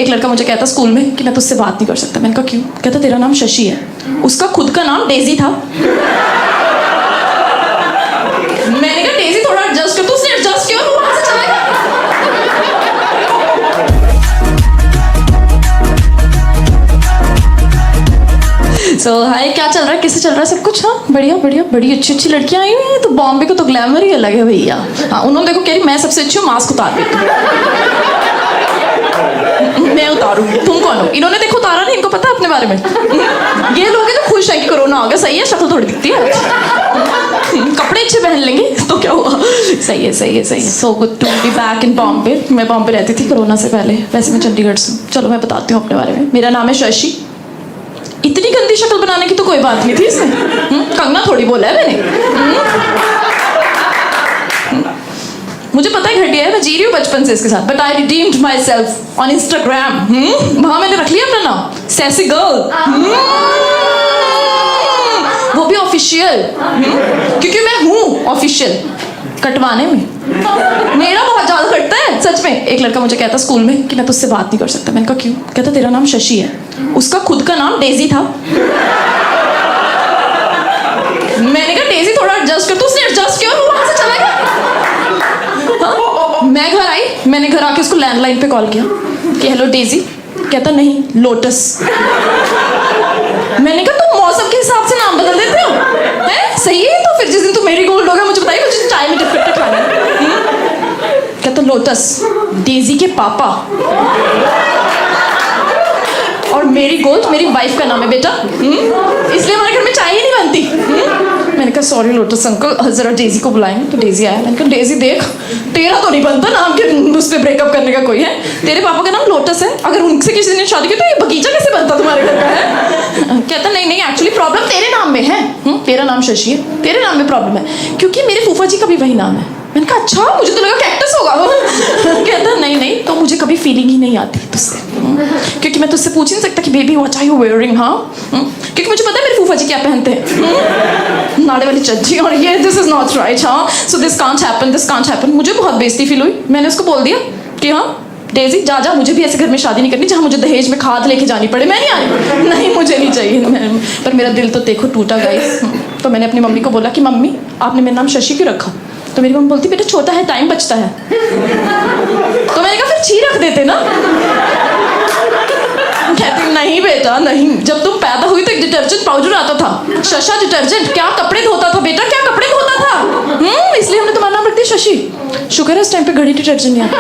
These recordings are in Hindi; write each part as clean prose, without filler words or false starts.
एक लड़का मुझे कहता स्कूल में कि मैं तुझसे बात नहीं कर सकता। मैंने कहा क्यों? कहता तेरा नाम शशि है। उसका खुद का नाम डेजी था। मैंने कहा डेजी थोड़ा एडजस्ट कर। तो उसने एडजस्ट किया और वो वहां से चला गया। हाय, क्या चल रहा है? कैसे चल रहा है सब कुछ? हाँ बढ़िया बढ़िया, बड़ी अच्छी अच्छी लड़कियां आई हुई हैं। तो बॉम्बे को तो ग्लैमर ही अलग है भैया। हाँ, उन्होंने देखो कह रही मैं सबसे अच्छी हूँ, मास्क उतार देती हूँ। मैं उतारूंगी, तुम कौन हो? इन्होंने देखो उतारा नहीं, इनको पता है अपने बारे में। ये लोग हैं जो खुश है कि कोरोना हो गया। सही है, शक्ल थोड़ी दिखती है। कपड़े अच्छे पहन लेंगे तो क्या हुआ। सही है सही है सही है। So good to be back in Bombay. मैं बॉम्बे रहती थी कोरोना से पहले, वैसे मैं चंडीगढ़ से। चलो मैं बताती हूँ अपने बारे में। मेरा नाम है शशि। इतनी गंदी शक्ल बनाने की तो कोई बात नहीं थी इसमें। कंगना थोड़ी बोला है मैंने। मुझे पता है घटिया है, मैं जी रही हूँ बचपन से इसके साथ। But I redeemed my self on Instagram. वहां मैंने रख लिया अपना नाम, सैसी गर्ल। वो भी ऑफिशियल, क्योंकि मैं हूँ ऑफिशियल कटवाने में। मेरा बहुत ज्यादा कटता है सच में। एक लड़का मुझे कहता स्कूल में कि मैं तुझसे बात नहीं कर सकता। मैंने कहा क्यों? कहता तेरा नाम शशि है। उसका खुद का नाम डेजी था। मैंने कहा डेजी थोड़ा एडजस्ट कर। तो उसने एडजस्ट किया और वो वहां से चला गया। हाँ? मैं घर आई, मैंने घर आके उसको लैंडलाइन पे कॉल किया कि हेलो डेजी। कहता नहीं, लोटस। मैंने कहा तुम मौसम के हिसाब से नाम बदल देते हो हैं? सही है। तो फिर जिस दिन तू मेरी गोल्ड हो गया मुझे बताइए, मुझे चाय में टिप खाना है। कहता लोटस, डेजी के पापा और मेरी गोल्ड मेरी वाइफ का नाम है बेटा। इसलिए हमारे घर में चाय ही नहीं बनती। मैंने कहा सॉरी लोटस अंकल, जरा डेजी को बुलाएंगे। तो डेजी आया। मैंने कहा डेजी देख, तेरा तो नहीं बनता नाम के उस पर ब्रेकअप करने का कोई है। तेरे पापा का नाम लोटस है, अगर उनसे किसी ने शादी की तो ये बगीचा कैसे बनता तुम्हारे घर का है? कहता नहीं नहीं, एक्चुअली प्रॉब्लम तेरे नाम में है। तेरा नाम शशि है, तेरे नाम में प्रॉब्लम है, क्योंकि मेरे फूफा जी का भी वही नाम है। मैंने कहा अच्छा, मुझे तो लगा कैक्टस होगा। कहता नहीं नहीं, तो मुझे कभी फीलिंग ही नहीं आती तुझसे, क्योंकि मैं तुझसे पूछ ही नहीं सकता कि baby what are you wearing. हाँ, क्योंकि मुझे पता है मेरे फूफा जी क्या पहनते हैं, नाड़े वाली चज्जी और ये। This is not right. हाँ, so this can't happen, this can't happen. मुझे बहुत बेइज्जती फील हुई। मैंने उसको बोल दिया कि हाँ डेजी जा जा, मुझे भी ऐसे घर में शादी नहीं करनी जहाँ मुझे दहेज में खाद लेके जानी पड़े। मैं नहीं आ रही, नहीं मुझे नहीं चाहिए। पर मेरा दिल तो देखो टूटा गाइस। तो मैंने अपनी मम्मी को बोला कि मम्मी आपने मेरा नाम शशि क्यों रखा? तो मेरी मम्मी बोलती बेटा छोटा है, टाइम बचता है। तो मैंने कहा फिर छी रख देते ना। कहती नहीं बेटा नहीं, जब तुम पैदा हुई तो एक डिटर्जेंट पाउडर आता था, शशा डिटर्जेंट। क्या कपड़े धोता था बेटा, क्या कपड़े धोता था। इसलिए हमने तुम्हारा नाम रख दिया शशि। शुक्र है उस टाइम पे घड़ी डिटर्जेंट नहीं आता,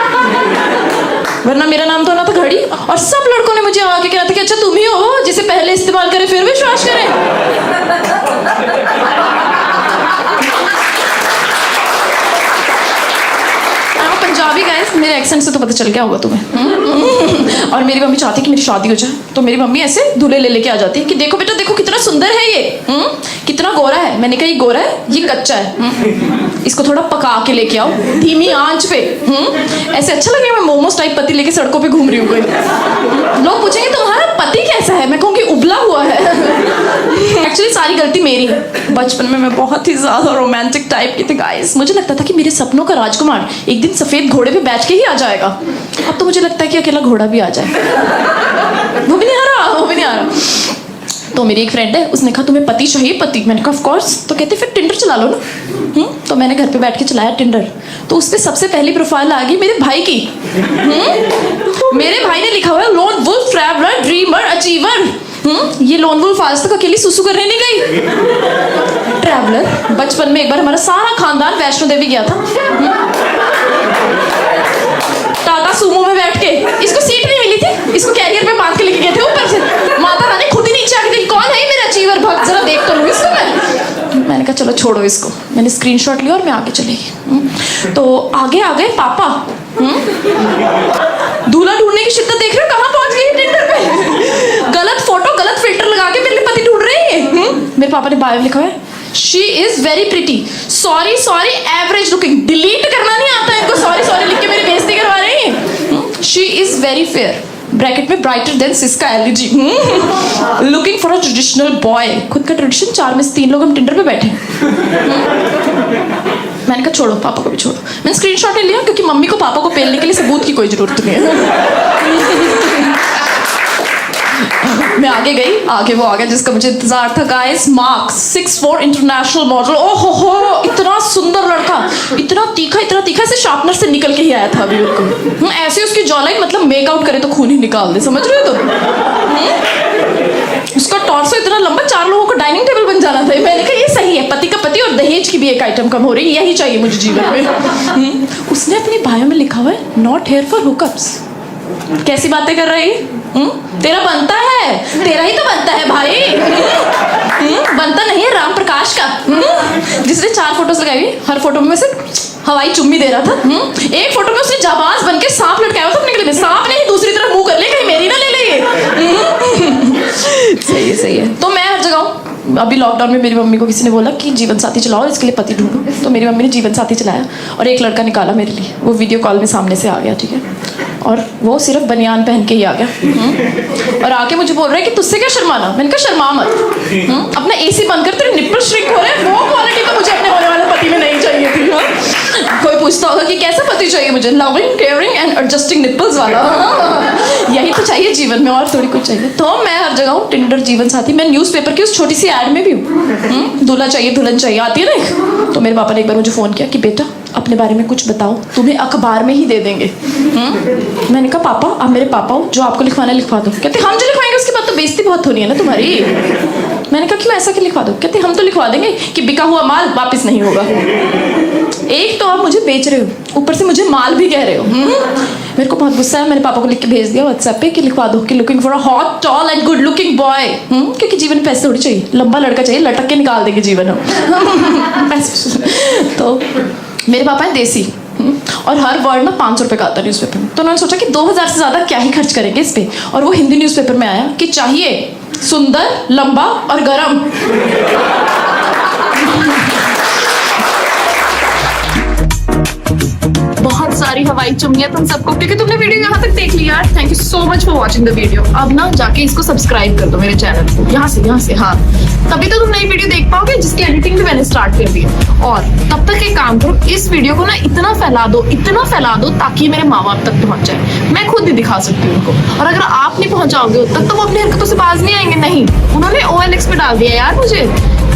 वरना मेरा नाम तो होना था घड़ी। और सब लड़कों ने मुझे आके कहा था कि अच्छा तुम ही हो जिसे पहले इस्तेमाल करे फिर विश्वास करें। पंजाबी गाइस, मेरे एक्सेंट से तो पता चल गया होगा तुम्हें। और मेरी मम्मी चाहती कि मेरी शादी हो जाए, तो मेरी मम्मी ऐसे दूल्हे ले लेके आ जाती है कि देखो बेटा देखो कितना सुंदर है ये, कितना गोरा है। मैंने कहा ये गोरा है, ये कच्चा है, इसको थोड़ा पका के लेके आओ धीमी आंच पे। ऐसे अच्छा लगेगा मैं मोमोज टाइप पति लेके सड़कों पे घूम रही हूँ। कोई लोग पूछेंगे तुम्हारा पति कैसा है, मैं कहूँगी उबला हुआ है। एक्चुअली सारी गलती मेरी है। बचपन में मैं बहुत ही ज्यादा रोमांटिक टाइप की थी गाइस। मुझे लगता था कि मेरे सपनों का राजकुमार एक दिन सफेद घोड़े पे बैठ के ही आ जाएगा। अब तो मुझे लगता है कि अकेला घोड़ा भी आ जाए। वो भी नहीं आ रहा, वो भी नहीं आ रहा। तो मेरी एक फ्रेंड है, उसने कहा तुम्हें पति चाहिए? पति। मैंने कहा ऑफ कोर्स। तो कहते फिर टिंडर चला लो ना। तो मैंने घर पे बैठ के चलाया टिंडर। तो उस पर सबसे पहली प्रोफाइल आ गई मेरे भाई की। मेरे भाई ने लिखा हुआ है lone wolf traveller dreamer achiever. ये लोन वुल्फ आज तक अकेली सुसु करने नहीं गई। ट्रैवलर, बचपन में एक बार हमारा सारा खानदान वैष्णो देवी गया था, टाटा सूमो में बैठ के। इसको सीट नहीं मिली थी, इसको कैरियर पे बांध के लेके गए थे ऊपर से। माता रानी खुद ही नीचे आके देखी कौन है मेरा अचीवर भक्त, जरा देख तो लूं इसको मैं। मैंने कहा चलो छोड़ो इसको। मैंने स्क्रीनशॉट लिया और मैं आगे चली गई। तो आगे आ गए पापा। दूल्हा ढूंढने की शिद्दत देख रहे हो, कहाँ पहुंच गई टिंडर पे। गलत फोटो गलत फिल्टर लगा के मेरे लिए पति ढूंढ रही है। मेरे पापा ने बायो लिखा है she is very pretty, sorry sorry average looking. Delete करना नहीं आता इनको, सॉरी सॉरी लिख के मेरी बेइज्जती करवा रही है। She is very fair, bracket में brighter than Syska LG, looking for a traditional boy. खुद का ट्रेडिशन, 4 में से 3 लोग हम टिंडर पे बैठे। मैंने कहा छोड़ो, पापा को भी छोड़ो। मैंने स्क्रीनशॉट ले लिया क्योंकि मम्मी को पापा को पेलने के लिए सबूत की कोई जरूरत नहीं है। आगे गई, आगे वो आ गया जिसका मुझे इंतजार था गाइस, मार्क 6'4" इंटरनेशनल मॉडल। ओहो हो, इतना सुंदर लड़का, इतना तीखा से शार्पनर से निकल के ही आया था अभी बिल्कुल। ऐसे उसकी जॉलाइन मतलब मेकआउट करे तो खून ही निकाल दे, समझ रहे हो तुम? उसका टॉर्सो इतना लंबा, 4 लोगों का डाइनिंग टेबल बन जाना था। मैंने कहा ये सही है, पति का पति और दहेज की भी एक आइटम कम हो रही है, यही चाहिए मुझे जीवन में। उसने अपनी बायो में लिखा हुआ है नॉट हेयर फॉर हुकअप्स। कैसी बातें कर रही? तेरा बनता है, तेरा ही तो बनता है भाई। बनता नहीं है राम प्रकाश का, जिसने 4 फोटोज लगाई हुई, हर फोटो में से हवाई चुम्मी दे रहा था। एक फोटो में उसने जाबाज बन के सांप लटकाया हुआ था अपने गले में, सांप नहीं दूसरी तरफ मुंह कर ले, कहीं मेरी ना ले ले। सही है। तो मैं हर जगह हूँ। अभी लॉकडाउन में मेरी मम्मी को किसी ने बोला कि जीवन साथी चलाओ, इसके लिए पति ढूंढो, तो मेरी मम्मी ने जीवन साथी चलाया और एक लड़का निकाला मेरे लिए। वो वीडियो कॉल में सामने से आ गया, ठीक है, और वो सिर्फ बनियान पहन के ही आ गया। और आके मुझे बोल रहा है कि तुझसे क्या शर्माना। मैंने कहा शर्मा मत, अपना एसी बंद कर, तेरे निप्पल श्रिंक हो रहे हैं। वो क्वालिटी तो मुझे अपने होने वाले पति में नहीं चाहिए थी। कोई पूछता होगा कि कैसा पति चाहिए मुझे, loving, caring and adjusting nipples वाला। यही तो चाहिए जीवन में, और थोड़ी कुछ चाहिए। तो मैं हर जगह हूँ, टिंडर, जीवन साथी। मैं न्यूज़पेपर की उस छोटी सी ऐड में भी हूँ। दूल्हा चाहिए, दुल्हन चाहिए, आती है ना। तो मेरे पापा ने एक बार मुझे फ़ोन किया कि बेटा अपने बारे में कुछ बताओ, तुम्हें अखबार में ही दे देंगे। मैंने कहा पापा आप मेरे पापा हो, जो आपको लिखवाना है लिखवा दो। कहते हम जो लिखवाएंगे उसके बाद तो बेइज्जती बहुत होनी है ना तुम्हारी। मैंने कहा क्यों, ऐसा क्यों लिखवा दो? कहते हम तो लिखवा देंगे कि बिका हुआ माल वापस नहीं होगा। एक तो आप मुझे बेच रहे हो, ऊपर से मुझे माल भी कह रहे हो। मेरे को बहुत गुस्सा है। मैंने पापा को लिख के भेज दिया व्हाट्सएप पे कि लिखवा दो कि looking for a hot, tall and good looking boy. क्योंकि जीवन में पैसे थोड़ी चाहिए, लंबा लड़का चाहिए, लटक के निकाल देंगे जीवन हम। तो मेरे पापा हैं देसी, और हर वर्ड ना 500 रुपये का आता है न्यूज़पेपर में। तो उन्होंने सोचा कि 2000 से ज़्यादा क्या ही खर्च करेंगे इस पे, और वो हिंदी न्यूज़पेपर में आया कि चाहिए सुंदर, लंबा और गरम। बहुत सारी हवाई चुम्मियां तुम सबको, क्योंकि तुमने वीडियो यहाँ तक देख लिया। Thank you so much for watching the video. अब ना जाके इसको सब्सक्राइब कर दो मेरे चैनल को, यहाँ से हाँ, तभी तो तुम नई वीडियो देख पाओगे जिसकी एडिटिंग भी मैंने स्टार्ट कर दी है। और तब तक एक काम करो, इस वीडियो को ना इतना फैला दो ताकि मेरे माँ बाप तक पहुंच जाए। मैं खुद ही दिखा सकती हूँ उनको, और अगर आप नहीं पहुंचाओगे उन तक तो वो अपनी हरकतों से बाज नहीं आएंगे। नहीं, उन्होंने OLX पे डाल दिया यार मुझे,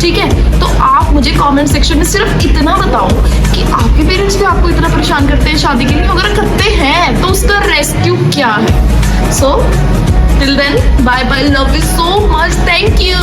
ठीक है। तो आप मुझे कमेंट सेक्शन में सिर्फ इतना बताओ कि आपके पेरेंट्स भी आपको इतना परेशान करते हैं शादी के लिए। अगर करते हैं तो उसका रेस्क्यू क्या है। So till then bye bye, love you so much, thank you.